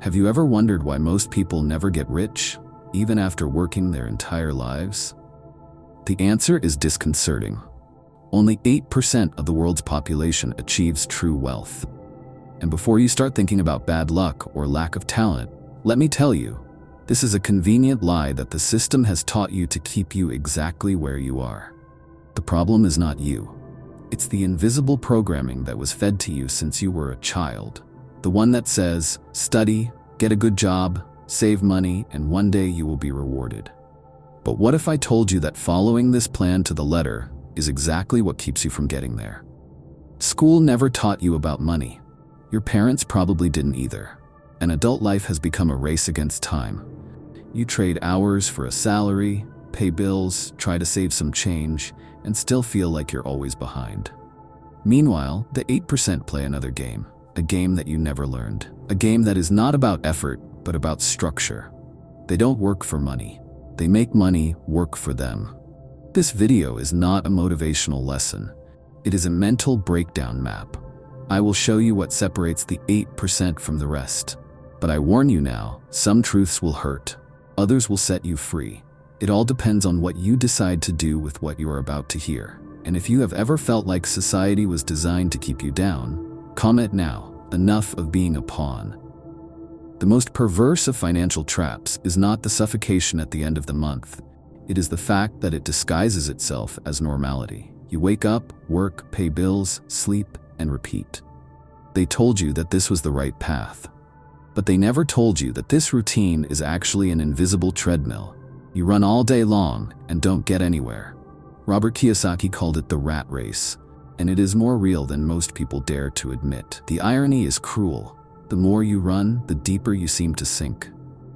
Have you ever wondered why most people never get rich, even after working their entire lives? The answer is disconcerting. Only 8% of the world's population achieves true wealth. And before you start thinking about bad luck or lack of talent, let me tell you, this is a convenient lie that the system has taught you to keep you exactly where you are. The problem is not you. It's the invisible programming that was fed to you since you were a child. The one that says, study, get a good job, save money, and one day you will be rewarded. But what if I told you that following this plan to the letter is exactly what keeps you from getting there? School never taught you about money. Your parents probably didn't either. And adult life has become a race against time. You trade hours for a salary, pay bills, try to save some change, and still feel like you're always behind. Meanwhile, the 8% play another game, a game that you never learned, a game that is not about effort, but about structure. They don't work for money. They make money work for them. This video is not a motivational lesson. It is a mental breakdown map. I will show you what separates the 8% from the rest. But I warn you now, some truths will hurt. Others will set you free. It all depends on what you decide to do with what you are about to hear. And if you have ever felt like society was designed to keep you down, comment now. Enough of being a pawn. The most perverse of financial traps is not the suffocation at the end of the month. It is the fact that it disguises itself as normality. You wake up, work, pay bills, sleep, and repeat. They told you that this was the right path. But they never told you that this routine is actually an invisible treadmill. You run all day long and don't get anywhere. Robert Kiyosaki called it the rat race, and it is more real than most people dare to admit. The irony is cruel. The more you run, the deeper you seem to sink.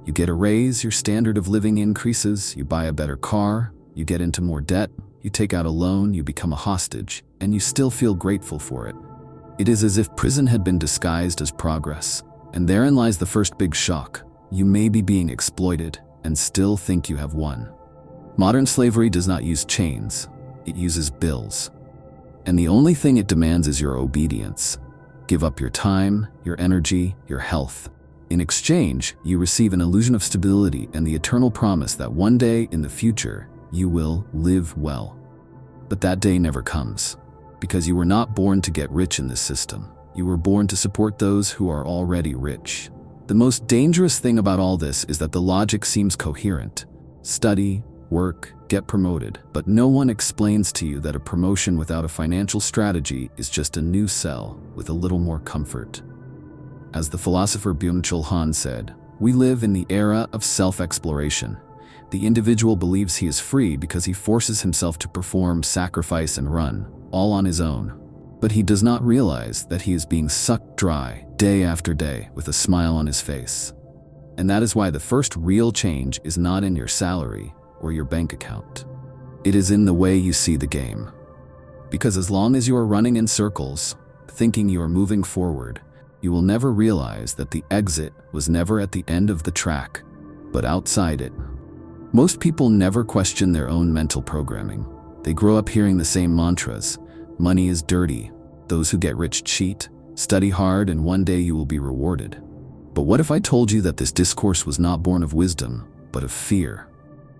You get a raise, your standard of living increases, you buy a better car, you get into more debt, you take out a loan, you become a hostage, and you still feel grateful for it. It is as if prison had been disguised as progress. And therein lies the first big shock. You may be being exploited and still think you have won. Modern slavery does not use chains. It uses bills. And the only thing it demands is your obedience. Give up your time, your energy, your health. In exchange, you receive an illusion of stability and the eternal promise that one day in the future, you will live well. But that day never comes, because you were not born to get rich in this system. You were born to support those who are already rich. The most dangerous thing about all this is that the logic seems coherent. Study, work, get promoted, but no one explains to you that a promotion without a financial strategy is just a new cell with a little more comfort. As the philosopher Byung-Chul Han said, we live in the era of self-exploration. The individual believes he is free because he forces himself to perform, sacrifice, and run, all on his own. But he does not realize that he is being sucked dry day after day with a smile on his face. And that is why the first real change is not in your salary or your bank account. It is in the way you see the game. Because as long as you are running in circles, thinking you are moving forward, you will never realize that the exit was never at the end of the track, but outside it. Most people never question their own mental programming. They grow up hearing the same mantras. Money is dirty. Those who get rich cheat. Study hard and one day you will be rewarded. But what if I told you that this discourse was not born of wisdom, but of fear?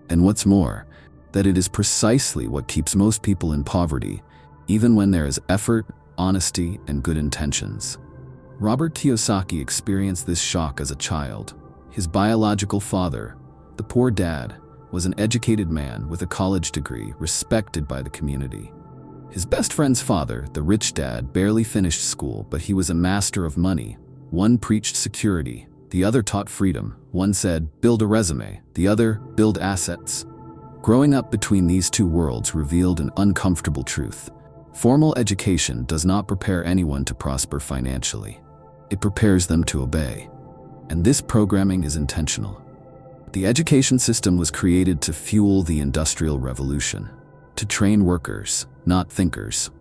And what's more, that it is precisely what keeps most people in poverty, even when there is effort, honesty, and good intentions. Robert Kiyosaki experienced this shock as a child. His biological father, the poor dad, was an educated man with a college degree, respected by the community. His best friend's father, the rich dad, barely finished school, but he was a master of money. One preached security, the other taught freedom. One said, build a resume, the other, build assets. Growing up between these two worlds revealed an uncomfortable truth. Formal education does not prepare anyone to prosper financially. It prepares them to obey. And this programming is intentional. The education system was created to fuel the Industrial Revolution, to train workers, not thinkers.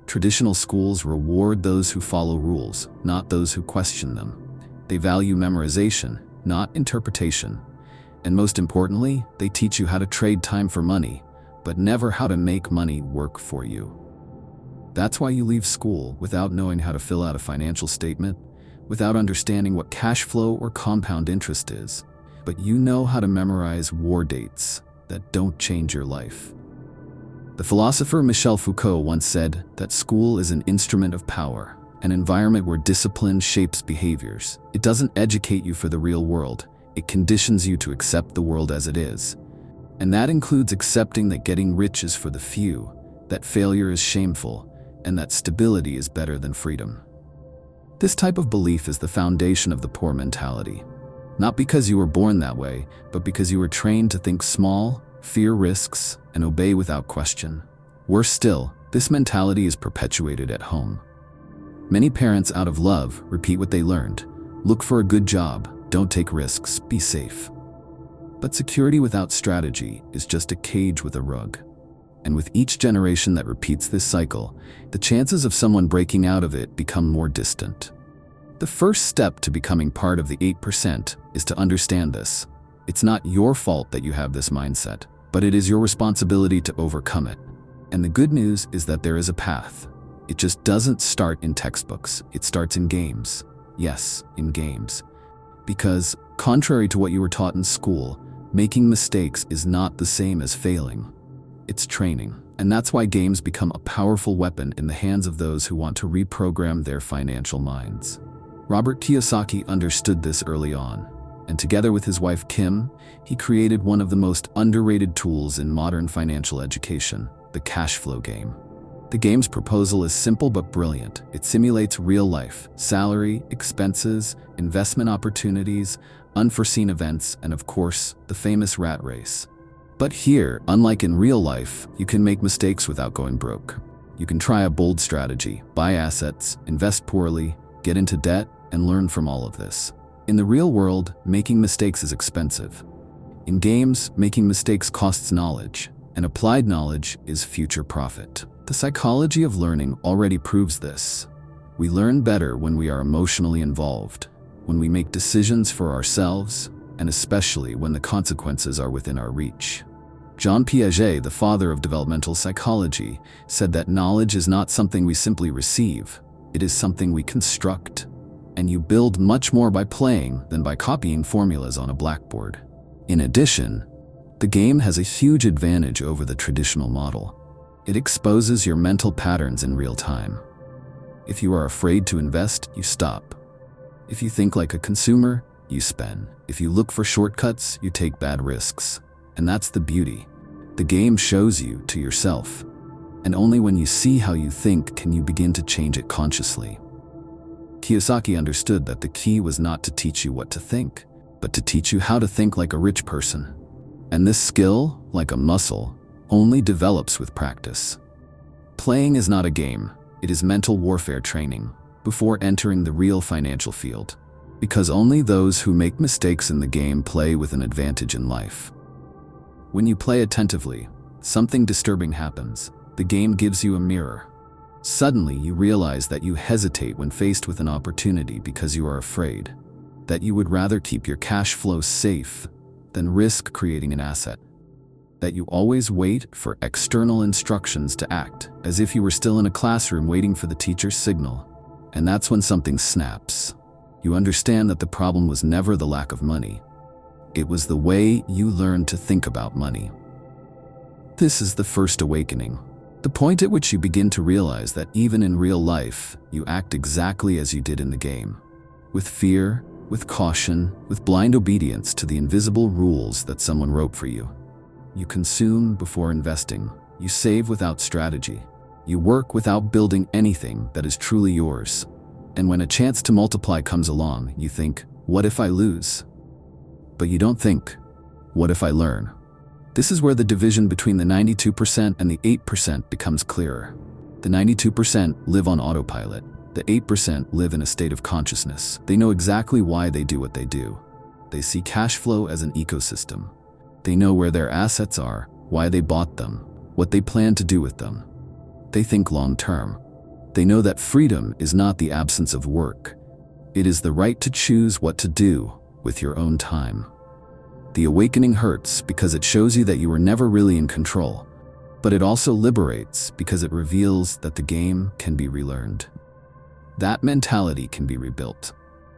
Traditional schools reward those who follow rules, not those who question them. They value memorization, not interpretation. And most importantly, they teach you how to trade time for money, but never how to make money work for you. That's why you leave school without knowing how to fill out a financial statement, without understanding what cash flow or compound interest is, but you know how to memorize war dates that don't change your life. The philosopher Michel Foucault once said that school is an instrument of power, an environment where discipline shapes behaviors. It doesn't educate you for the real world, it conditions you to accept the world as it is. And that includes accepting that getting rich is for the few, that failure is shameful, and that stability is better than freedom. This type of belief is the foundation of the poor mentality. Not because you were born that way, but because you were trained to think small, fear risks, and obey without question. Worse still, this mentality is perpetuated at home. Many parents, out of love, repeat what they learned. Look for a good job, don't take risks, be safe. But security without strategy is just a cage with a rug. And with each generation that repeats this cycle, the chances of someone breaking out of it become more distant. The first step to becoming part of the 8% is to understand this. It's not your fault that you have this mindset, but it is your responsibility to overcome it. And the good news is that there is a path. It just doesn't start in textbooks, it starts in games. Yes, in games. Because, contrary to what you were taught in school, making mistakes is not the same as failing. It's training, and that's why games become a powerful weapon in the hands of those who want to reprogram their financial minds. Robert Kiyosaki understood this early on, and together with his wife Kim, he created one of the most underrated tools in modern financial education, the cash flow game. The game's proposal is simple but brilliant. It simulates real life, salary, expenses, investment opportunities, unforeseen events, and of course, the famous rat race. But here, unlike in real life, you can make mistakes without going broke. You can try a bold strategy, buy assets, invest poorly, get into debt, and learn from all of this. In the real world, making mistakes is expensive. In games, making mistakes costs knowledge, and applied knowledge is future profit. The psychology of learning already proves this. We learn better when we are emotionally involved, when we make decisions for ourselves, and especially when the consequences are within our reach. Jean Piaget, the father of developmental psychology, said that knowledge is not something we simply receive, it is something we construct. And you build much more by playing than by copying formulas on a blackboard. In addition, the game has a huge advantage over the traditional model. It exposes your mental patterns in real time. If you are afraid to invest, you stop. If you think like a consumer, you spend. If you look for shortcuts, you take bad risks. And that's the beauty. The game shows you to yourself. And only when you see how you think can you begin to change it consciously. Kiyosaki understood that the key was not to teach you what to think, but to teach you how to think like a rich person. And this skill, like a muscle, only develops with practice. Playing is not a game, it is mental warfare training before entering the real financial field. Because only those who make mistakes in the game play with an advantage in life. When you play attentively, something disturbing happens. The game gives you a mirror. Suddenly, you realize that you hesitate when faced with an opportunity because you are afraid, that you would rather keep your cash flow safe than risk creating an asset, that you always wait for external instructions to act, as if you were still in a classroom waiting for the teacher's signal. And that's when something snaps. You understand that the problem was never the lack of money. It was the way you learned to think about money. This is the first awakening. The point at which you begin to realize that even in real life, you act exactly as you did in the game. With fear, with caution, with blind obedience to the invisible rules that someone wrote for you. You consume before investing. You save without strategy. You work without building anything that is truly yours. And when a chance to multiply comes along, you think, what if I lose? But you don't think, what if I learn? This is where the division between the 92% and the 8% becomes clearer. The 92% live on autopilot. The 8% live in a state of consciousness. They know exactly why they do what they do. They see cash flow as an ecosystem. They know where their assets are, why they bought them, what they plan to do with them. They think long term. They know that freedom is not the absence of work. It is the right to choose what to do with your own time. The awakening hurts because it shows you that you were never really in control, but it also liberates because it reveals that the game can be relearned. That mentality can be rebuilt.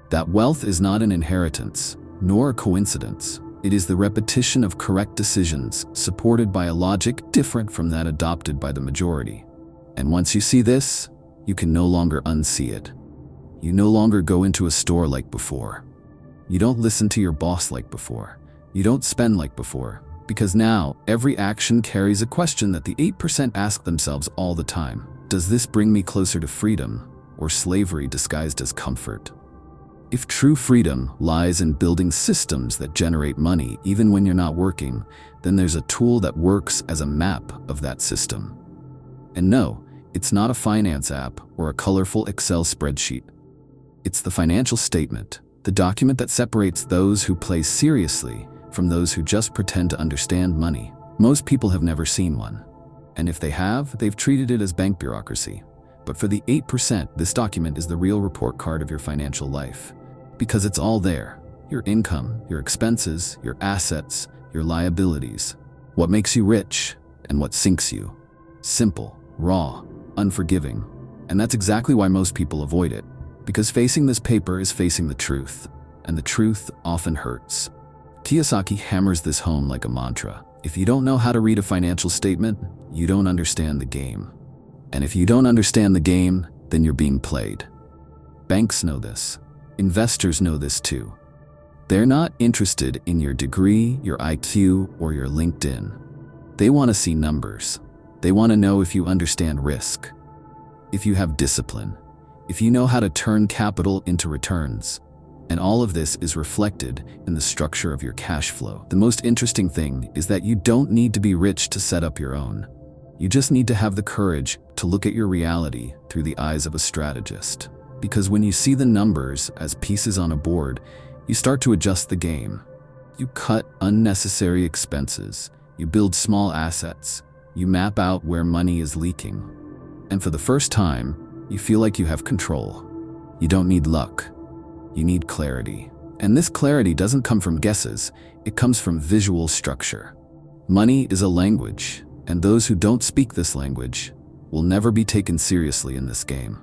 That wealth is not an inheritance, nor a coincidence. It is the repetition of correct decisions supported by a logic different from that adopted by the majority. And once you see this, you can no longer unsee it. You no longer go into a store like before. You don't listen to your boss like before. You don't spend like before. Because now, every action carries a question that the 8% ask themselves all the time. Does this bring me closer to freedom, or slavery disguised as comfort? If true freedom lies in building systems that generate money even when you're not working, then there's a tool that works as a map of that system. And no, it's not a finance app or a colorful Excel spreadsheet. It's the financial statement, the document that separates those who play seriously from those who just pretend to understand money. Most people have never seen one. And if they have, they've treated it as bank bureaucracy. But for the 8%, this document is the real report card of your financial life. Because it's all there. Your income, your expenses, your assets, your liabilities. What makes you rich and what sinks you. Simple, raw, unforgiving. And that's exactly why most people avoid it. Because facing this paper is facing the truth. And the truth often hurts. Kiyosaki hammers this home like a mantra. If you don't know how to read a financial statement, you don't understand the game. And if you don't understand the game, then you're being played. Banks know this. Investors know this too. They're not interested in your degree, your IQ, or your LinkedIn. They want to see numbers. They want to know if you understand risk, if you have discipline, if you know how to turn capital into returns. And all of this is reflected in the structure of your cash flow. The most interesting thing is that you don't need to be rich to set up your own. You just need to have the courage to look at your reality through the eyes of a strategist. Because when you see the numbers as pieces on a board, you start to adjust the game. You cut unnecessary expenses. You build small assets. You map out where money is leaking. And for the first time, you feel like you have control. You don't need luck. You need clarity. And this clarity doesn't come from guesses. It comes from visual structure. Money is a language, and those who don't speak this language will never be taken seriously in this game.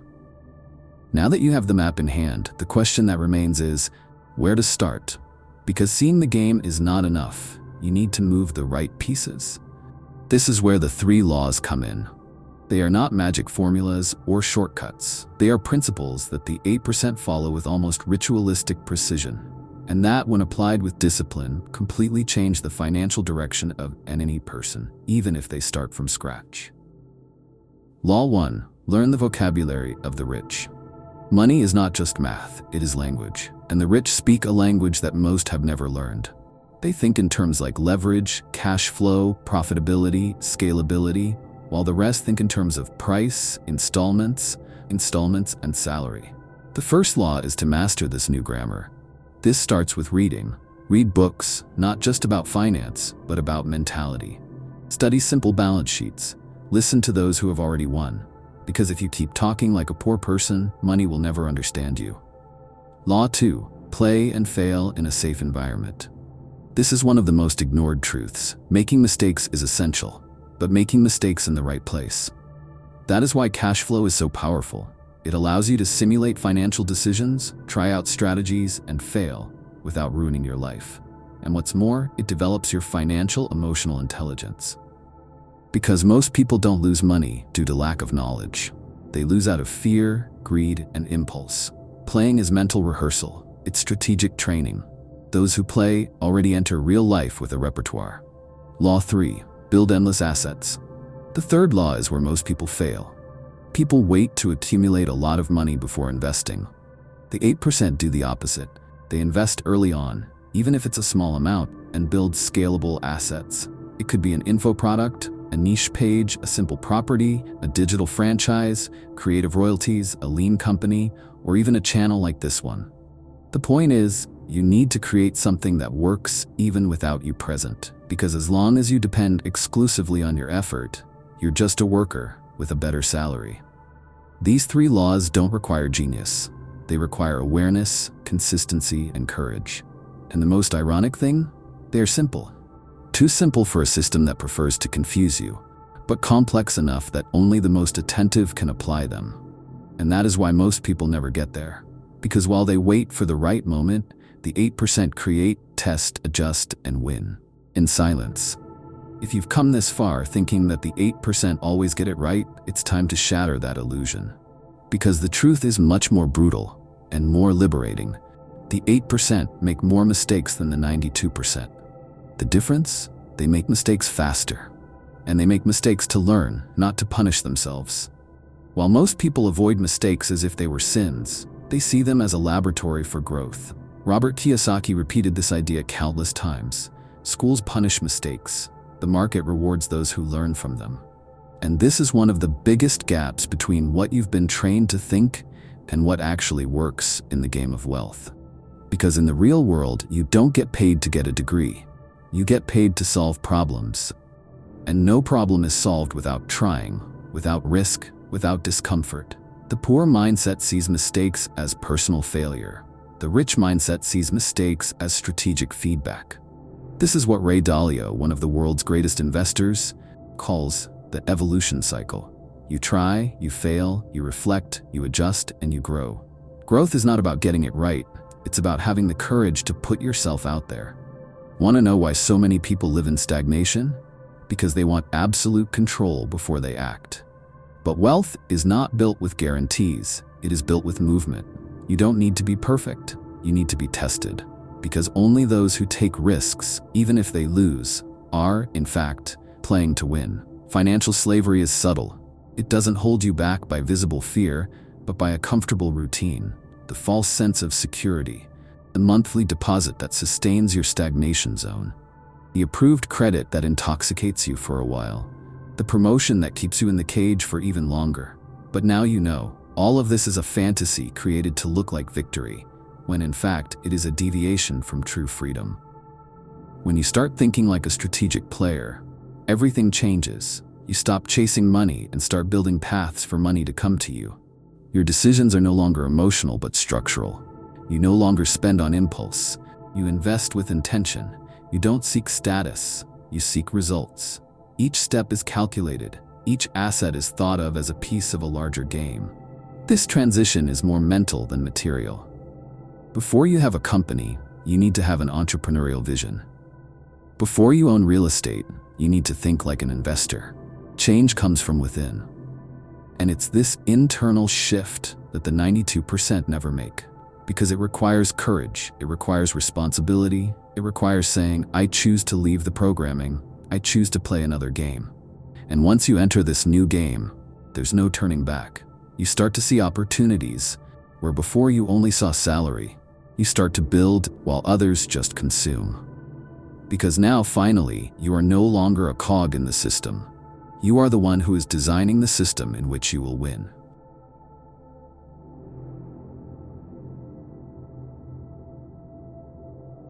Now that you have the map in hand, the question that remains is, where to start? Because seeing the game is not enough. You need to move the right pieces. This is where the 3 laws come in. They are not magic formulas or shortcuts. They are principles that the 8% follow with almost ritualistic precision. And that, when applied with discipline, completely change the financial direction of any person, even if they start from scratch. Law 1. Learn the vocabulary of the rich. Money is not just math, it is language. And the rich speak a language that most have never learned. They think in terms like leverage, cash flow, profitability, scalability, while the rest think in terms of price, installments, and salary. The first law is to master this new grammar. This starts with reading. Read books, not just about finance, but about mentality. Study simple balance sheets. Listen to those who have already won. Because if you keep talking like a poor person, money will never understand you. Law 2. Play and fail in a safe environment. This is one of the most ignored truths. Making mistakes is essential, but making mistakes in the right place. That is why cash flow is so powerful. It allows you to simulate financial decisions, try out strategies, and fail without ruining your life. And what's more, it develops your financial emotional intelligence. Because most people don't lose money due to lack of knowledge. They lose out of fear, greed, and impulse. Playing is mental rehearsal. It's strategic training. Those who play already enter real life with a repertoire. Law 3. Build endless assets. The third law is where most people fail. People wait to accumulate a lot of money before investing. The 8% do the opposite. They invest early on, even if it's a small amount, and build scalable assets. It could be an info product, a niche page, a simple property, a digital franchise, creative royalties, a lean company, or even a channel like this one. The point is, you need to create something that works even without you present. Because as long as you depend exclusively on your effort, you're just a worker with a better salary. These 3 laws don't require genius. They require awareness, consistency, and courage. And the most ironic thing? They are simple. Too simple for a system that prefers to confuse you, but complex enough that only the most attentive can apply them. And that is why most people never get there. Because while they wait for the right moment, the 8% create, test, adjust, and win in silence. If you've come this far thinking that the 8% always get it right, it's time to shatter that illusion. Because the truth is much more brutal and more liberating. The 8% make more mistakes than the 92%. The difference? They make mistakes faster. And they make mistakes to learn, not to punish themselves. While most people avoid mistakes as if they were sins, they see them as a laboratory for growth. Robert Kiyosaki repeated this idea countless times. Schools punish mistakes. The market rewards those who learn from them. And this is one of the biggest gaps between what you've been trained to think and what actually works in the game of wealth. Because in the real world, you don't get paid to get a degree. You get paid to solve problems. And no problem is solved without trying, without risk, without discomfort. The poor mindset sees mistakes as personal failure. The rich mindset sees mistakes as strategic feedback. This is what Ray Dalio, one of the world's greatest investors, calls the evolution cycle. You try, you fail, you reflect, you adjust, and you grow. Growth is not about getting it right. It's about having the courage to put yourself out there. Want to know why so many people live in stagnation? Because they want absolute control before they act. But wealth is not built with guarantees. It is built with movement. You don't need to be perfect. You need to be tested. Because only those who take risks, even if they lose, are, in fact, playing to win. Financial slavery is subtle. It doesn't hold you back by visible fear, but by a comfortable routine, the false sense of security, the monthly deposit that sustains your stagnation zone, the approved credit that intoxicates you for a while, the promotion that keeps you in the cage for even longer. But now you know, all of this is a fantasy created to look like victory, when in fact it is a deviation from true freedom. When you start thinking like a strategic player, everything changes. You stop chasing money and start building paths for money to come to you. Your decisions are no longer emotional but structural. You no longer spend on impulse. You invest with intention. You don't seek status. You seek results. Each step is calculated. Each asset is thought of as a piece of a larger game. This transition is more mental than material. Before you have a company, you need to have an entrepreneurial vision. Before you own real estate, you need to think like an investor. Change comes from within. And it's this internal shift that the 92% never make. Because it requires courage, it requires responsibility, it requires saying, I choose to leave the programming, I choose to play another game. And once you enter this new game, there's no turning back. You start to see opportunities where before you only saw salary. You start to build while others just consume. Because now, finally, you are no longer a cog in the system. You are the one who is designing the system in which you will win.